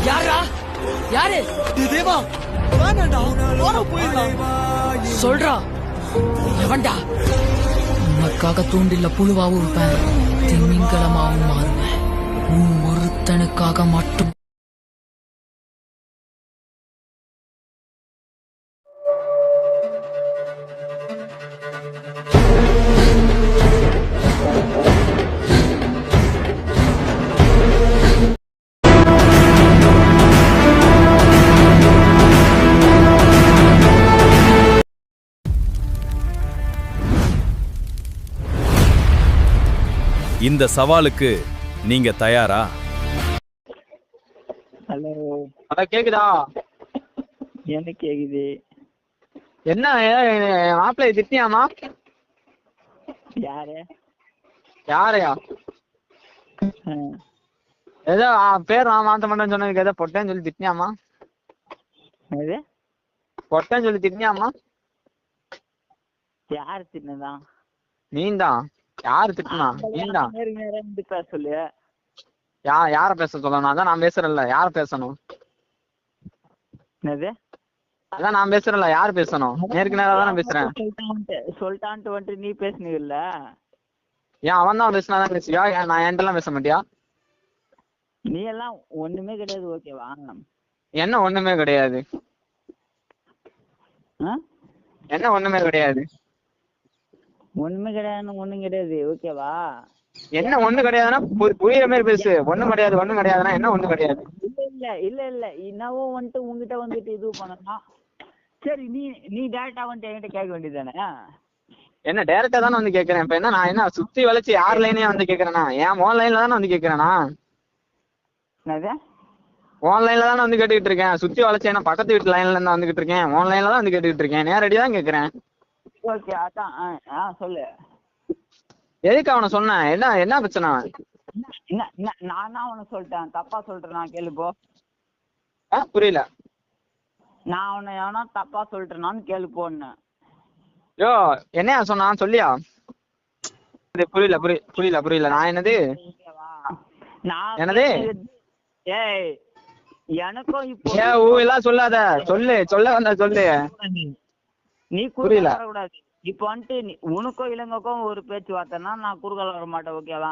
யாரா யாரு தேவா வேணாண்டா வாடா போயிடலாம் சொல்றா எவன்டா உனக்காக தூண்டில புழுவாவும் இருப்பேன் திமிங்கலமாவும் மாறுவேன் உன் ஒருத்தனுக்காக மட்டும். இந்த சவாலுக்கு நீங்க தயாரா? ஹலோ, அதான் கேக்குதா? என்ன கேக்குது? என்ன மாப்பிள்ளை திட்டியாமா? யாரு? யாரையா? ஏதோ பேர் நான் மாத்த மாட்டேன்னு சொன்னதுக்கு ஏதோ பொட்டேன்னு சொல்லி திட்டியாமா? எது பொட்டேன்னு சொல்லி திட்டியாமா? யாரு தின்னதான்? நீந்தான். யாரு திட்டினா? நீந்தான். பேச சொல்லு. யார பேச சொல்லணும்? அதான் நான் பேசுறேன்ல, யார பேசணும்? என்னது? அதான் நான் பேசுறேன்ல, யாரு பேசணும்? நேருக்கு நேரா தான் நான் பேசுறேன். சொல்லிட்டான்ட்டு வந்துட்டு நீ பேசுனீங்கல்ல. ஏன் அவன் தான் பேசினாதான் பேசுவியா? நான் என்கிட்டலாம் பேச மாட்டியா? நீ எல்லாம் ஒண்ணுமே கிடையாது, ஓகேவா? என்ன ஒண்ணுமே கிடையாது? என்ன ஒண்ணுமே கிடையாது? ஒண்ணுமே கிடையாதுன்னு ஒண்ணும் கிடையாது, ஓகேவா? என்ன ஒண்ணு கிடையாதுன்னா புரியுற மாதிரி பேசு. ஒண்ணும் கிடையாது ஒண்ணும் கிடையாதுன்னா என்ன ஒண்ணு கிடையாது? இல்ல இன்னமும் வந்துட்டு உங்ககிட்ட வந்துட்டு இது பண்ணலாம். சரி, நீ டேரக்டா வந்துட்டு என்கிட்ட கேட்க வேண்டியதானே? என்ன டைரக்டா தானே வந்து கேக்குறேன். இப்ப என்ன நான் என்ன சுத்தி வளைச்சு யார் லைனே வந்து கேக்குறேனா? ஏன் உன் லைன்ல தானே வந்து கேக்குறேனா? என்னது? உன் லைன்ல தானே வந்து கேட்டுக்கிட்டு இருக்கேன். சுத்தி வளைச்சு என்ன பக்கத்து வீட்டு லைன்ல இருந்து வந்துகிட்டு இருக்கேன். உன் லைன்ல தான் வந்து கேட்டுக்கிட்டு இருக்கேன். நேரடியா தான் கேக்குறேன். ஓகே, அதான் சொல்லு. எதுக்கு அவனை சொன்னேன்? என்ன என்ன பிரச்சனை? நான் தான் அவனை சொல்லிட்டேன், தப்பா சொல்றேன். நான் கேளுப்போ. புரியல. நான் அவனை எவனா தப்பா சொல்லிட்டேனான்னு கேளுப்போன்னு. யோ என்னையா சொன்னான் சொல்லியா? புரியல புரியல புரியல. நான் என்னது என்னது? ஏய், எனக்கும் இப்போ எல்லாம் சொல்லாத. சொல்ல வந்த சொல்லு. நீ புரியல. வரக்கூடாது. இப்போ வந்துட்டு உனக்கும் இளங்கக்கும் ஒரு பேச்சுவார்த்தைன்னா நான் குறுக்கால வர மாட்டேன், ஓகேவா?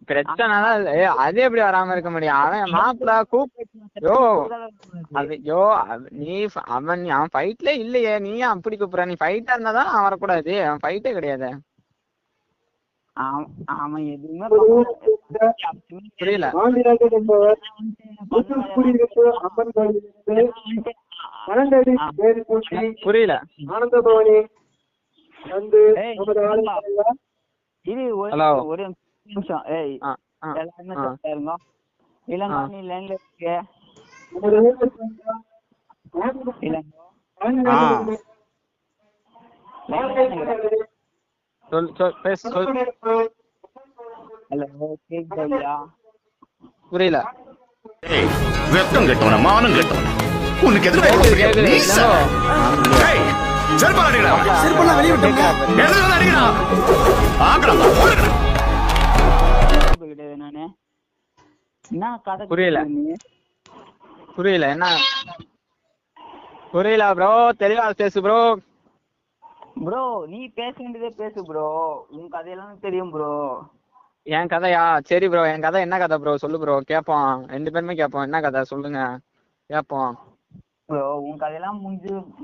பிரச்சனை அது எப்படி வராம இருக்க முடியும்? அவன் மாப்பிள்ள அவன் ஃபைட்ல இல்லையே, நீ ஏன் அப்படி கூப்பிடுற? நீ ஃபைட்டா இருந்தாதான் அவன் வரக்கூடாது. அவன் ஃபைட்டே கிடையாது. அவன் எதுவுமே புரியல. புரியல. ஒரு நிமிஷம். ஏய், எல்லாருமே இருங்க. இளங்கோ, நீ லைன்ல இருக்க? இளங்கோ, சொல் பேசு சொல். ஹலோ, கேக்குதா? புரியல. வெக்கம் கெட்டவன, மானம் கெட்டவன, உனக்கு எதிராக புரியல புரியல. என்ன புரியல ப்ரோ? தெளிவா பேசு ப்ரோ. ப்ரோ, நீ பேச வேண்டியதே பேசு ப்ரோ. உன் கதையெல்லாம் தெரியும் ப்ரோ. என் கதையா? சரி ப்ரோ, என் கதை என்ன கதை ப்ரோ? சொல்லு ப்ரோ, கேட்போம். 2 பேருமே கேட்போம். என்ன கதை சொல்லுங்க, கேட்போம். ப்ரோ, உன் கதையெல்லாம்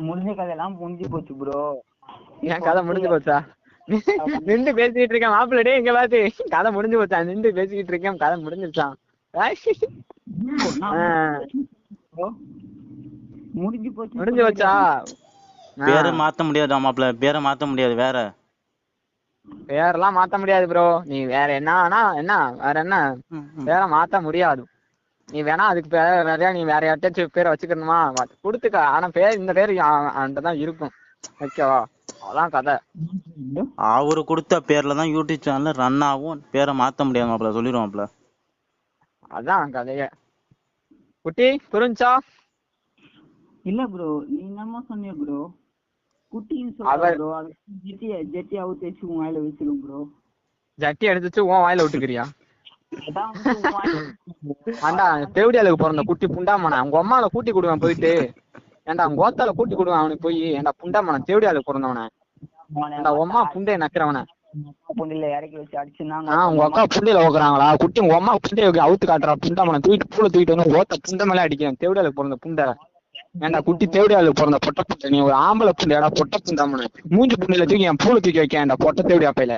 முடிஞ்ச கதையெல்லாம் முடிஞ்சு போச்சு ப்ரோ. என் கதை முடிஞ்சு போச்சா? நின்று பேசிக்கிட்டு இருக்கேன் மாப்பிள்ளடே, இங்க பாத்து கதை முடிஞ்சு போச்சா? நின்று பேசிக்கிட்டு இருக்கேன், கதை முடிஞ்சிருச்சான். முடிஞ்சு போச்சா? பேரை மாத்த முடியாது மாப்பிள்ள, பேரை மாத்த முடியாது. பேரெல்லாம் மாத்த முடியாது ப்ரோ. நீ வேற என்ன வேற என்ன பேரை மாத்த முடியாது. நீ வேணா அதுக்கு வேற நீ வேற யார்ட்டாச்சும் பேரை வச்சுக்கணுமா? கொடுத்துக்க. ஆனா இந்த பேரு அவன்கிட்டதான் இருக்கும், ஓகேவா? அதான் கதை. அவரு கொடுத்த பேர்ல தான் யூடியூப் சேனல் ரன் ஆகும். பேரை மாத்த முடியாது மாப்பிள்ள, சொல்லிடுவோம் மாப்பிள்ள. அதான் கதைய. குட்டி புரிஞ்சா? இல்ல ப்ரோ, நீ என்னமா சொன்னிய ப்ரோ? குட்டின்னு சொல்ற ப்ரோ. அது ஜெட்டி அவுத்து வச்சு உன் வாயில வச்சிரும் ப்ரோ. ஜட்டி எடுத்துச்சு உன் வாயில விட்டுக்கிறியா? அதான் வந்து ஆண்டா தேவடியாளுக்கு பிறந்த குட்டி புண்டாமனை உங்க அம்மால கூட்டி கொடுவேன் போயிட்டு. ஏன்டா உங்க ஓத்தால கூட்டி கொடுவேன் அவனுக்கு போய். ஏன்டா புண்டாமனை தேவடியாளுக்கு பிறந்தவன. ஏன்டா உங்க புண்டைய நக்கிறவன. புண்டில இறக்கி வச்சு அடிச்சுனாங்க. உங்க அக்கா புண்டையில ஓக்குறாங்களா குட்டி. உங்க அம்மா புண்டைய அவுத்து காட்டுறா புண்டாமனை தூக்கிட்டு பூல தூக்கிட்டு வந்து ஓத்த புண்டை மேலே அடிக்கிறேன். தேவடியாளுக்கு பிறந்த புண்டை. ஏன்டா குட்டி தேவடியாளுக்கு பிறந்த பொட்ட புண்டை. நீ ஒரு ஆம்பளை புண்டையாடா பொட்ட புண்டாமனை. மூஞ்சி புண்டையில தூக்கி என் பூல தூக்கி வைக்கேன்டா பொட்ட தேவடியா பையில.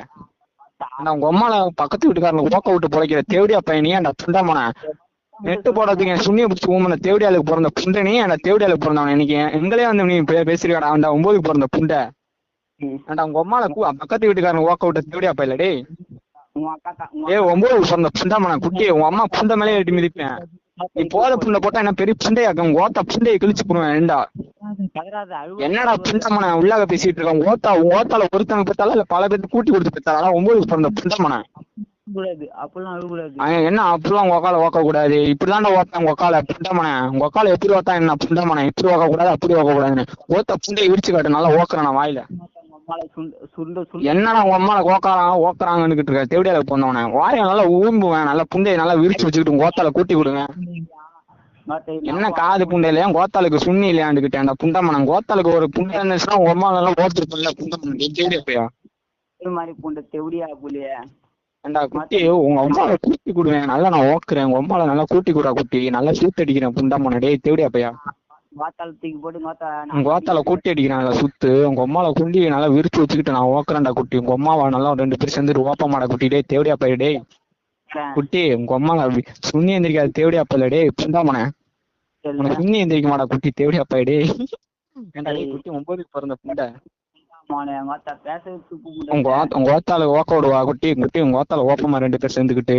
உங்க அம்மால பக்கத்து வீட்டுக்காரங்க ஓக்க விட்டு பொழைக்கிற தேவடியா பையனே ஏன்டா புண்டாமனை. நெட்டு போடுறதுக்கு என் சுண்ணிய பிடிச்சி ஊமன தேவடியாளுக்கு பிறந்த புண்டனே ஏன்டா தேவடியாளுக்கு பிறந்தவன. இன்னைக்கு எங்களே வந்து நீ பேசுறியாடா அவன்டா 9க்கு பிறந்த புண்டை. ஏன்டா உங்க அம்மால பக்கத்து வீட்டுக்காரங்க ஓக்க விட்ட தேவடியா பையில டேய். 9க்கு பிறந்த புண்டாமனை குட்டி. உங்க அம்மா புண்டை மேலே எட்டி மிதிப்பேன். நீ போத புண்டை போட்டா என்ன பெரிய புண்டையாக்க. உங்க ஓத்த புண்டையை கிழிச்சு போடுவேன். ஏண்டா என்னடா புண்டமனை உள்ளாக பேசிட்டு இருக்கான். உங்க ஓத்தால ஒருத்தவங்க பெற்றாலும் இல்ல பல பேருக்கு கூட்டி கொடுத்து பெற்றாலும் 9க்கு பிறந்த புண்டமனை. என்ன அப்படிலாம் உங்க ஒக்கால ஓக்க கூடாது. இப்படிதான்டா ஓத்தா உங்க ஒக்கால புண்டமனை. உங்க ஒக்கால எப்படி ஓத்தா என்ன புண்டமனை. இப்படி ஓக்க கூடாது அப்படி ஓக்க கூடாதுன்னு ஓத்த புண்டையை இடிச்சு காட்டு. நல்லா ஓக்குறான் வாயில. என்னடா உங்க அம்மால ஓக்குறாங்கன்னு இருக்க. தேவடியால போனவன வாயை நல்லா ஊம்புவேன். நல்லா புண்டையை நல்லா விரிச்சு வச்சுக்கிட்டு உங்க ஓத்தால கூட்டி கொடுங்க. என்ன காது புண்டை இல்லையா கோத்தாளுக்கு சுண்ணி இல்லையாண்டுக்கிட்டேன்டா புண்டமனை. கோத்தாளுக்கு ஒரு புண்டை இருந்துச்சுன்னா உங்க அம்மா நல்லா ஓத்துருப்பல புண்டமனை. தேவடியா பையா தேவடியா புள்ளிய. ஏண்டா குட்டி உங்க அம்மாவை கூட்டி கொடுவேன். நல்லா நான் ஓக்குறேன். உங்க அம்மாவை நல்லா கூட்டி கூடா குட்டி. நல்லா சூத்து அடிக்கிறேன் புண்டமனை. டேய் தேவடியா பையா உங்க ஓத்தால கூட்டி அடிக்கிறேன். நல்லா சுத்து உங்க அம்மாவை குண்டி நல்லா விரிச்சு வச்சுக்கிட்டு நான் ஓக்குறேன்டா குட்டி. உங்க அம்மாவை நல்லா 2 பேரும் சேர்ந்து ஓப்பமாடா குட்டி. டே தேவடியா பையா டேய் குட்டி. உங்க அம்மா சுண்ணி எந்திரிக்காது தேவடியா பையில டே புண்டாமனை. உனக்கு சுண்ணி எந்திரிக்க மாடா குட்டி தேவடியா பையா டே. ஏண்டா குட்டி 9க்கு பிறந்த புண்டை. உங்க ஓத்தால ஓக்க விடுவா குட்டி. குட்டி உங்க ஓத்தால ஓப்பமா 2 பேர் சேர்ந்துக்கிட்டு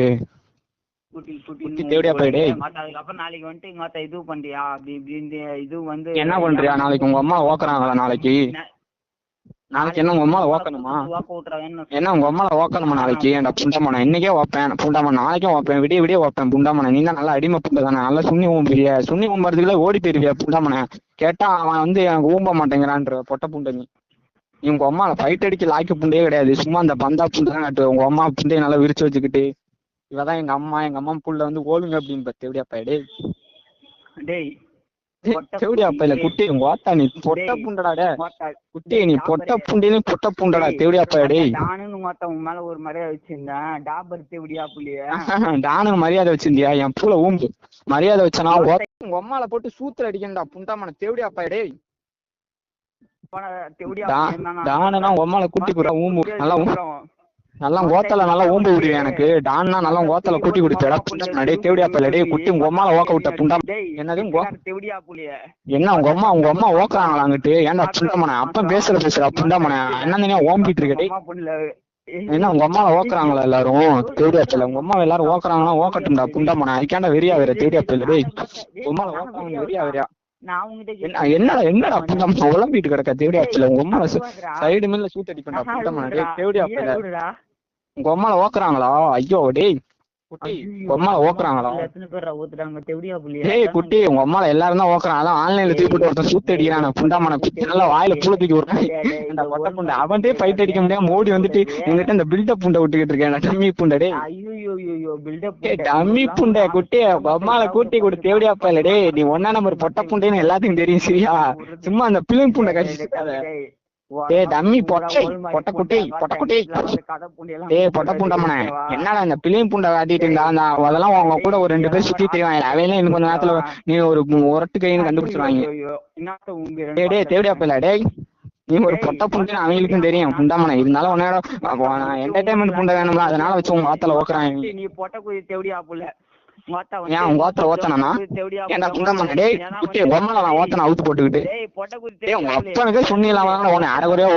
குட்டி தேவடியா பையா டே. அதுக்கப்புறம் நாளைக்கு வந்துட்டு எங்க ஓத்த இது பண்றியா அப்படி இப்படி இது வந்து என்ன பண்றியா நாளைக்கு. உங்க அம்மா ஓக்குறாங்களா நாளைக்கு. நாளைக்கு என்ன உங்க அம்மால ஓக்கணுமா. என்ன உங்க அம்மால ஓக்கணுமா நாளைக்கு. ஏன்டா புண்டாமனை இன்னைக்கே வைப்பேன் புண்டாமனை. நாளைக்கும் வைப்பேன் விடிய விடிய வைப்பேன் புண்டாமனை. நீ தான் நல்லா அடிமை புண்டை தானே. நல்லா சுண்ணி ஊம்பிடுவியா. சுண்ணி ஊம்புறதுக்குள்ள ஓடி போயிருவியா புண்டாமனை. கேட்டா அவன் வந்து எனக்கு ஊம்ப மாட்டேங்கிறான்ற பொட்ட புண்டை. நீ உங்க அம்மால ஃபைட் அடிக்க லாய்க்கு புண்டையே கிடையாது. சும்மா அந்த பந்தா புண்டை தான் காட்டு. உங்க அம்மா புண்டையை நல்லா விரிச்சு வச்சுக்கிட்டு இவதான் எங்க அம்மா புள்ள வந்து ஓடுங்க அப்படின்னு தேவடியா பையா டேய். டேய் தேவடியா பையில குட்டி உங்க ஓத்தா நீ பொட்ட புண்டடா குட்டி. நீ பொட்ட புண்டையிலும் பொட்ட புண்டடா தேவடியா பையா டேய். நானும் உன் மேல ஒரு மரியாதை வச்சிருந்தேன். டாபர் தேவடியா புள்ளிய. நானும் மரியாதை வச்சிருந்தியா. என் பூல ஊம்பு மரியாதை வச்சனா உங்க அம்மால போட்டு சூத்துல அடிக்கண்டா புண்டாமனை தேவடியா பையா டேய். டானா உங்க அம்மால கூட்டி கூட ஊம்பு நல்லா நல்லா கோத்தால நல்லா ஊம்பு விடுவேன். எனக்கு டான்னா நல்லா கோத்தால கூட்டி கொடுத்தா புண்டா டே தேவடியா பையில டே குட்டி. உங்க அம்மால ஓக்க விட்ட புண்டா என்னது என்ன உங்க அம்மா ஓக்குறாங்களா அங்கிட்டு. ஏன்டா புண்டமனை அப்ப பேசுற புண்டமனை என்ன ஓம்பிட்டு இருக்க டே. என்ன உங்க அம்மாவை ஓக்குறாங்களா எல்லாரும் தேவடியா பையில. உங்க அம்மா எல்லாரும் ஓக்குறாங்கன்னா ஓக்கட்டும்டா புண்டமனை. அதுக்காண்டா வெறியா வேற தேவடியா பையில டேய். உங்க அம்மாவை ஓக்குறாங்க வெறியா வெறியா. என்னடா புண்டமனை உழம்பிட்டு கிடக்க தேவடியா பையில. உங்க அம்மா சைடு மேல சூத்து அடிப்பா புண்டமனை டே தேவடியா பையில. உங்க அம்மால ஓக்குறாங்களா. ஐயோ டேய் குட்டி உங்க அம்மால ஓக்குறாங்களா. டேய் குட்டி உங்க அம்மால எல்லாரும் தான் ஓக்குறாங்க. அதான் ஆன்லைன்ல தூக்கி போட்டு ஒருத்தன் சூத்து அடிக்கிறான் புண்டாமனை. குட்டி நல்லா வாயில பூல தூக்கி விடுறேன். பொட்ட புண்டை அவன்டே ஃபைட் அடிக்க முடியாம மோடி வந்துட்டு எங்கிட்ட இந்த பில்டப் புண்டை விட்டுக்கிட்டு இருக்கேன். டம்மி புண்டை டே. டம்மி புண்டை குட்டி உங்க அம்மால கூட்டி கொடு தேவடியா பையில டே. நீ 1 நம்பர் பொட்ட புண்டைன்னு எல்லாத்துக்கும் தெரியும் சரியா. சும்மா அந்த பிலிம் புண்டை கழிச்சுக்காத. டேய் டம்மி பொட்ட குட்டி டேய் பொட்ட புண்டமனை. என்னடா இந்த பிள்ளையும் புண்டை காட்டிட்டு இருந்தா அதெல்லாம் அவங்க கூட ஒரு 2 பேர் சுத்தி தெரிவாங்க. அவையில இன்னும் கொஞ்ச நேரத்துல நீ ஒரு ஒரட்டு கைன்னு கண்டுபிடிச்சிருவாங்க. டேய் தேவடியா பையில டேய் நீ ஒரு பொட்ட புண்டு அவங்களுக்கும் தெரியும் புண்டாமனை. இருந்தாலும் உன்னோட என்டர்டைன்மெண்ட் புண்டை வேணும்ல அதனால வச்சு உங்க ஆத்தால ஓக்குறாங்க. நீ பொட்ட குடி தேவடியா புள்ள. ஏன் உங்க ஓத்தல ஓத்தனா ஏன்டா புண்டமனை டேய் குட்டி உம்மால நான் ஓத்தன அவுத்து போட்டுக்கிட்டு டேய் உங்க அப்பனுக்கு சொன்னிலாம் உன்னை அரைகுறையா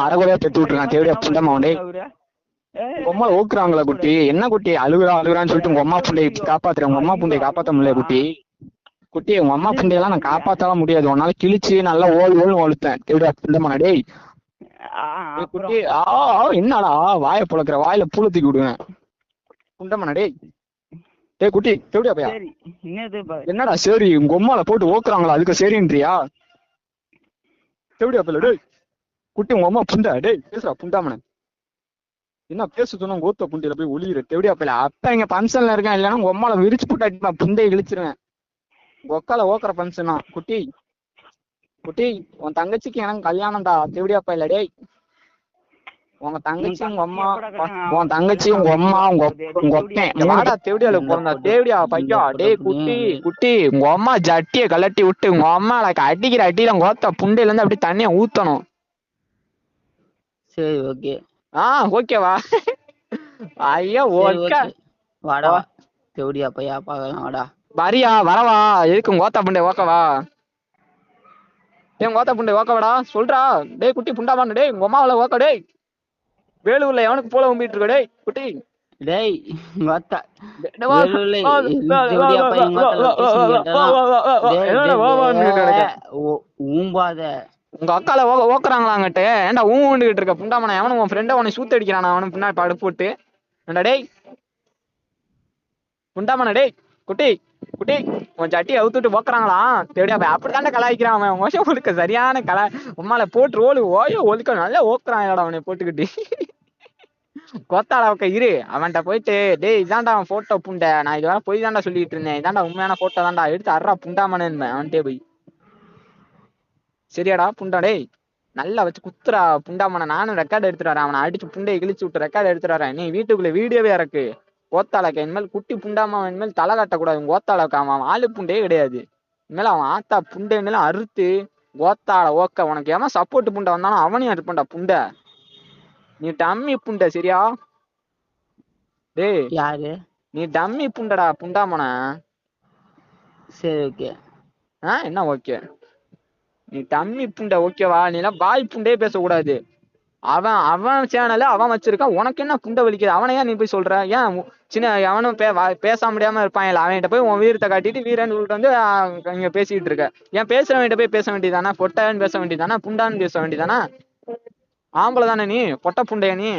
அரைகுறையா பெத்து விட்டுருக்கான் தேவடியா புண்டமன் டேய். உங்க அம்மா ஓக்குறாங்களா குட்டி. என்ன குட்டி அழுகுறான்னு சொல்லிட்டு உங்க அம்மா புண்டையை காப்பாத்துறேன். உங்க அம்மா புண்டையை காப்பாத்த முடியல குட்டி. குட்டி உங்க அம்மா புண்டையெல்லாம் நான் காப்பாத்தாலும் முடியாது. உன்னால கிழிச்சு நல்லா ஓடு ஒழுத்தேன் தேவடியா புண்டமனை டேய். குட்டி என்னடா வாயை புழக்கிற வாயில பூல தூக்கி விடுவேன் புண்டமனை டேய். டேய் குட்டி தேவடியா பையா என்னடா சரி உங்க அம்மால போட்டு ஓக்குறாங்களா அதுக்கு சரின்றியா தேவடியா பையில டேய். குட்டி உங்க அம்மா புண்டை டேய் பேசுறா புண்டாமனை. என்ன பேச சொன்னா கோத்த புண்டியில போய் ஒளியிற தேவடியா போயில அப்ப இங்க பங்கன்ல இருக்கேன், இல்லைன்னா உங்க அம்மால விரிச்சு போட்டு அடிப்பேன், புண்டையை இழிச்சிருவேன். ஒக்கால ஓக்குற பங்கன் தான். குட்டி குட்டி உன் தங்கச்சிக்கு எனக்கு கல்யாணம்டா தேவடியா போயில. டேய் உங்க தங்கச்சி உங்க அம்மா, உன் தங்கச்சி உங்க அம்மா உங்க ஒப்பேன் வாடா தேவடியால பிறந்தா தேவடியா பையா. டேய் குட்டி குட்டி உங்க அம்மா ஜட்டிய கலட்டி விட்டு உங்க அம்மால அடிக்கிற அடியில கோத்த புண்டையில இருந்து அப்படி தண்ணிய ஊத்தணும். சரி ஓகே. ஓகேவா? ஐயா ஓகே வாடா தேவடியா பையா பாக்கலாம் வாடா. வரியா வரவா? எதுக்கு உங்க கோத்தா புண்டை ஓக்கவா? டேய் கோத்தா புண்டை ஓக்கவாடா சொல்றா. டேய் குட்டி புண்டாமா, டேய் உங்க அம்மாவில ஓக்க. டேய் வேலூர்ல எவனுக்கு போல உம்பிட்டு இருக்க? டேய் குட்டி டேய் கோத்தா வேலூர்ல தேவடியா பையன் ஊம்பாத. உங்க அக்கால ஓக்குறாங்களாங்கட்டு. ஏன்டா ஊண்டுகிட்டு இருக்க புண்டாமன? எவனும் உன் ஃப்ரெண்ட உன்னை சூத்து அடிக்கிறானா? அவனு பின்னாடி படுப்பு போட்டு ஏண்டா டேய் புண்டாமன. டேய் குட்டி குட்டி உன் சட்டியை அவுத்துட்டு ஓக்குறாங்களா தேவடியா போய்? அப்படித்தாண்டா கலாய்க்கிறான் அவன். மோசம் ஒழுக்க சரியான உம்மால போட்டு ரோலு ஓயோ ஒழுக்க நல்லா ஓக்குறான் அவனை போட்டுக்கிட்டு. கோத்தாளவுக்க இரு அவன்கிட்ட போயிட்டு, டேய் இதாண்டா அவன் போட்டோ புண்டை, நான் இதெல்லாம் போய் தாண்டா சொல்லிட்டு இருந்தேன், இதாண்டா உண்மையான போட்டோ தாண்டா, எடுத்து அறா புண்டாமனு அவன்கிட்டே போய். சரியாடா புண்டா? டேய் நல்லா வச்சு குத்துறா புண்டாமனை. நானும் ரெக்கார்டு எடுத்துட்டு வரேன், அவனை அடிச்சு புண்டையை கிழிச்சு விட்டு ரெக்கார்டு எடுத்துட்டு வரேன். நீ வீட்டுக்குள்ள வீடியோவே இறக்கு. கோத்தாளக்க இனிமேல் குட்டி புண்டாம இனிமேல் தலை காட்டக்கூடாது. கோத்தாளக்க அவன் ஆளு புண்டையே கிடையாது. இனிமேல் அவன் ஆத்தா புண்டை மேல அறுத்து கோத்தாள ஓக்க. உனக்கு எவன் சப்போர்ட் புண்டை வந்தாலும் அவனையும் அறுப்பண்டா புண்டை. நீ டம்மி புண்டை சரியா? டேய் யாரு நீ டம்மி புண்டடா புண்டாமன. சரி ஓகே. என்ன ஓகே? நீ டம்மி புண்டை ஓகேவா? நீ எல்லாம் பாய் புண்டையே பேசக்கூடாது. அவன் சேனல அவன் வச்சிருக்கான், உனக்கு என்ன புண்டை வலிக்குது? அவனையா நீ போய் சொல்ற? ஏன் சின்ன அவனும் பேச முடியாம இருப்பான். அவன்கிட்ட போய் உன் வீரத்தை காட்டிட்டு வீரன் சொல்லிட்டு வந்து இங்க பேசிட்டு இருக்க. ஏன் பேசுறவன்கிட்ட போய் பேச வேண்டியதானா? பொட்டான்னு பேச வேண்டியதானா? புண்டான்னு பேச வேண்டியதானா? ஆம்பளை தானே நீ? பொட்ட புண்டைய நீ?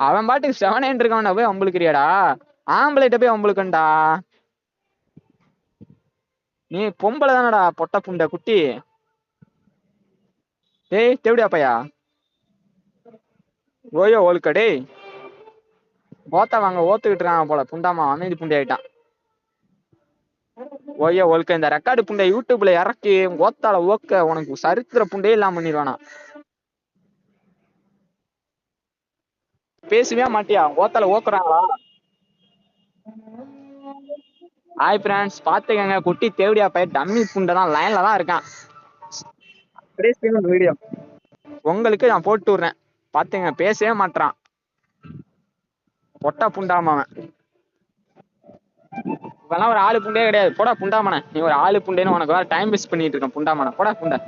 அவன் பாட்டுக்கு செவனேன்னு இருக்கவன போய் அம்பளுக்குறியாடா? ஆம்பளைகிட்ட போய் அம்பளுக்குண்டா. நீ பொம்பளை தானடா பொட்ட புண்டை குட்டி. டேய் தேவடியா பையா ஓயோ ஒழுக்க. டேய் ஓத்த வாங்க ஓத்துக்கிட்டு இருக்காங்க போல புண்டாமா. அமைதி புண்டி ஆயிட்டான். ஓய்யோ ஒழுக்க. இந்த ரெக்கார்டு புண்டை யூடியூப்ல இறக்கி ஓத்தால ஓக்க உனக்கு சரித்திர புண்டையே இல்லாம பண்ணிடுவானா? பேசவே மாட்டியா? ஓத்தால ஓக்குறாங்களா? ஹாய் ஃப்ரெண்ட்ஸ், பாத்துக்கங்க குட்டி தேவடியா பையன் டம்மி புண்டை தான் லைன்ல தான் இருக்கான். வீடியோ உங்களுக்கு நான் போட்டு விடுறேன் பாத்துங்க. பேசவே மாட்டான் பொட்டா புண்டாமவன். இவெல்லாம் ஒரு ஆளு புண்டே கிடையாது. போடா புண்டாமன. நீ ஒரு ஆளு புண்டேன்னு உனக்கு வேற டைம் வேஸ்ட் பண்ணிட்டு இருக்க புண்டாமன. போடா புண்டை.